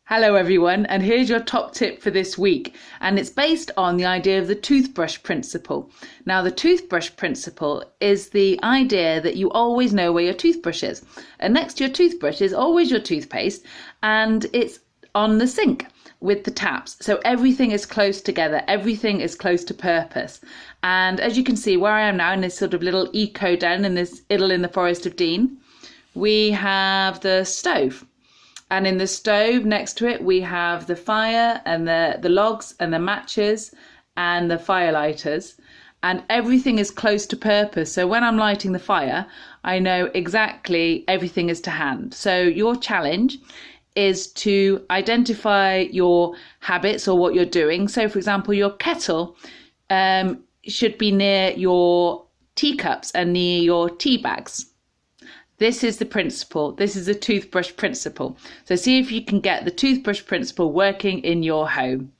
Hello everyone, and here's your top tip for this week, and it's based on the idea of the toothbrush principle. Now, the toothbrush principle is the idea that you always know where your toothbrush is, and next to your toothbrush is always your toothpaste, and it's on the sink with the taps, so everything is close together, everything is close to purpose. And as you can see where I am now in this sort of little eco den in this idyll in the Forest of Dean, we have the stove. And in the stove next to it, we have the fire and the logs and the matches and the fire lighters. And everything is close to purpose. So when I'm lighting the fire, I know exactly everything is to hand. So your challenge is to identify your habits or what you're doing. So for example, your kettle should be near your teacups and near your tea bags. This is the principle. This is the toothbrush principle. So see if you can get the toothbrush principle working in your home.